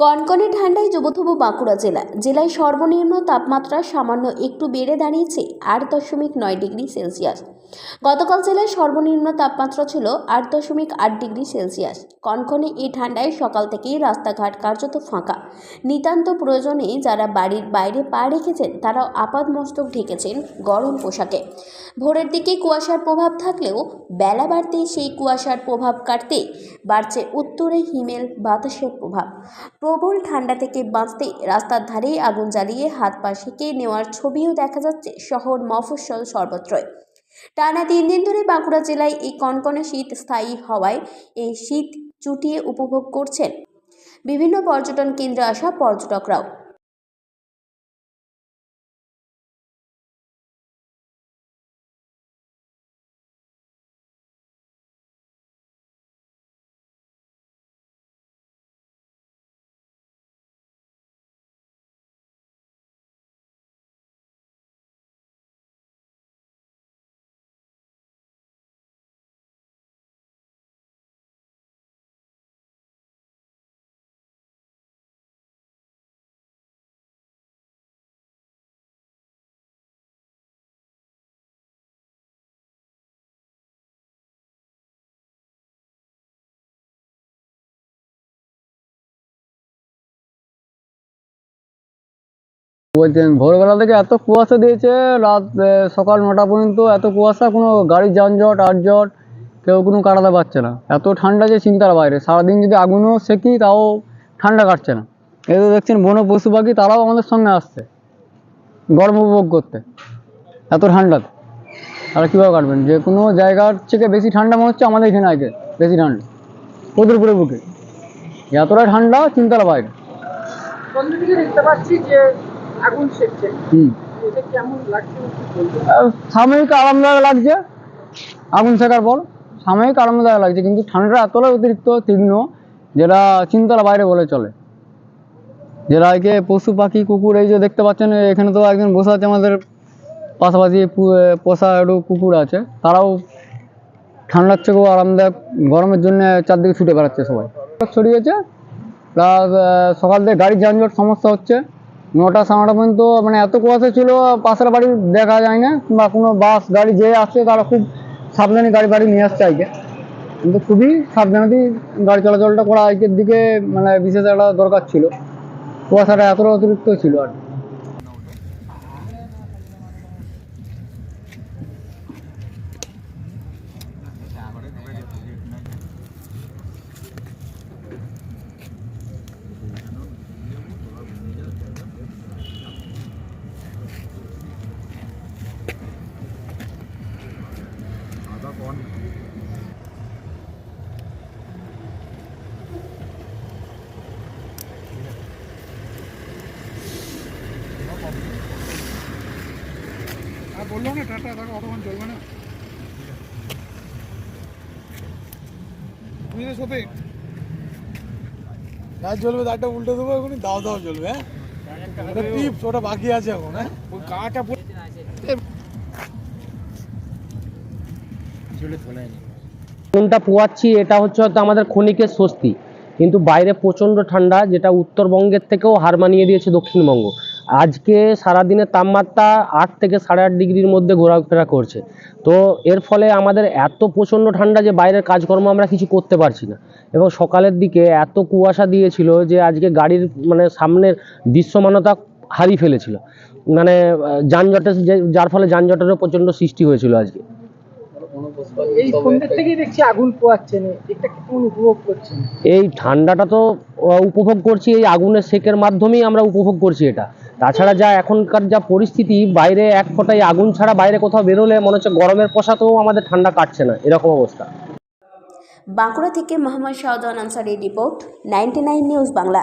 কনকনে ঠান্ডায় জবুথবু বাঁকুড়া জেলায় সর্বনিম্ন তাপমাত্রা সামান্য একটু বেড়ে দাঁড়িয়েছে 8.9 ডিগ্রি সেলসিয়াস। গতকাল জেলায় সর্বনিম্ন তাপমাত্রা ছিল 8.8 ডিগ্রি সেলসিয়াস। কনকনে এই ঠান্ডায় সকাল থেকেই রাস্তাঘাট কার্যত ফাঁকা। নিতান্ত প্রয়োজনে যারা বাড়ির বাইরে পা রেখেছেন তারাও আপাদমস্তক ঢেকেছেন গরম পোশাকে। ভোরের দিকে কুয়াশার প্রভাব থাকলেও বেলা বাড়তেই সেই কুয়াশার প্রভাব কাটতে বাড়ছে উত্তরে হিমেল বাতাসের প্রভাব। প্রবল ঠান্ডা থেকে বাঁচতে রাস্তার ধারেই আগুন জ্বালিয়ে হাত পা সেঁকে নেওয়ার ছবিও দেখা যাচ্ছে শহর মফস্বল সর্বত্রই। টানা 3 দিন ধরে বাঁকুড়া জেলায় এই কনকনে শীত স্থায়ী হওয়ায় এই শীত চুটিয়ে উপভোগ করছেন বিভিন্ন পর্যটন কেন্দ্রে আসা পর্যটকরাও। বলছেন ভোরবেলা থেকে এত কুয়াশা দিয়েছে, রাত সকাল 9টা পর্যন্ত এত কুয়াশা, কোনো গাড়ির যানজট আটজট কেউ কোনো কাটাতে পারছে না। এত ঠান্ডা যে চিন্তার বাইরে। সারাদিন যদি আগুনও সেকি তাও ঠান্ডা কাটছে না। এই তো দেখছেন বন পশু পাখি তারাও আমাদের সঙ্গে আসছে গরম উপভোগ করতে এত ঠান্ডাতে। তারা কীভাবে কাটবেন? যে কোনো জায়গার থেকে বেশি ঠান্ডা মনে হচ্ছে আমাদের এখানে আগে বেশি ঠান্ডা কদুরপুরের বুকে। এতটা ঠান্ডা চিন্তার বাইরে। দেখতে পাচ্ছি যে আগুন সেকছে, এটা কেমন লাগছে? সাময়িক আরামদায়ক লাগছে, আগুন শেখার পর সাময়িক আরামদায়ক লাগছে, কিন্তু ঠান্ডাটা এতটাই অতিরিক্ত তীক্ষ্ণ যেটা চিন্তার বাইরে বলে চলে। যেটা একে পশু পাখি কুকুর, এই যে দেখতে পাচ্ছেন এখানে তো একজন বসে আছে আমাদের পাশাপাশি পোষা একটু কুকুর আছে, তারাও ঠান্ডার থেকেও আরামদায়ক গরমের জন্য চারদিকে ছুটে বেড়াচ্ছে সবাই। ছড়িয়েছে প্লাস সকাল থেকে গাড়ির যানজট সমস্যা হচ্ছে। 9টা সাড়ে 9টা পর্যন্ত মানে এত কুয়াশা ছিল, পাশের বাড়ি দেখা যায় না, বা কোনো বাস গাড়ি যে আসছে তারা খুব সাবধানে গাড়ি বাড়ি নিয়ে আসছে আজকে। কিন্তু খুবই সাবধানতেই গাড়ি চলাচলটা করা আজকের দিকে মানে বিশেষ একটা দরকার ছিল। কুয়াশাটা এতটা অতিরিক্ত ছিল আর বললো না টাটা টাকা অতক্ষণ চলবে না। বুঝলে সবে গাছ জ্বলবে, তারটা উল্টে দেবো, এখন দাও দাও জ্বলবে। হ্যাঁ ওটা টিপস, ওটা বাকি আছে এখন। হ্যাঁ ওই গাটা আগুনটা পোয়াচ্ছি, এটা হচ্ছে হয়তো আমাদের ক্ষণিকের স্বস্তি, কিন্তু বাইরে প্রচণ্ড ঠান্ডা, যেটা উত্তরবঙ্গের থেকেও হার মানিয়ে দিয়েছে দক্ষিণবঙ্গ। আজকে সারাদিনের তাপমাত্রা 8 থেকে 8.5 ডিগ্রির মধ্যে ঘোরাফেরা করছে। তো এর ফলে আমাদের এত প্রচণ্ড ঠান্ডা যে বাইরের কাজকর্ম আমরা কিছু করতে পারছি না। এবং সকালের দিকে এত কুয়াশা দিয়েছিল যে আজকে গাড়ির মানে সামনের দৃশ্যমানতা হারিয়ে ফেলেছিল, মানে যানজটের যার ফলে যানজটেরও প্রচণ্ড সৃষ্টি হয়েছিল আজকে। এই সন্ধ্যের থেকেই দেখছি আগুন পোয়াচ্ছেন, এটা কেমন উপভোগ করছেন? এই ঠান্ডাটা তো উপভোগ করছি, এই আগুনের সেকের মাধ্যমেই আমরা উপভোগ করছি এটা। তাছাড়া যা এখনকার যা পরিস্থিতি, বাইরে এক ফোঁটাই আগুন ছাড়া বাইরে কোথাও বেরোলে মনে হচ্ছে গরমের পোশাতেও আমাদের ঠান্ডা কাটছে না, এরকম অবস্থা। বাঁকুড়া থেকে মোহাম্মদ শাহজাহান আনসারীর রিপোর্ট, 99 নিউজ বাংলা।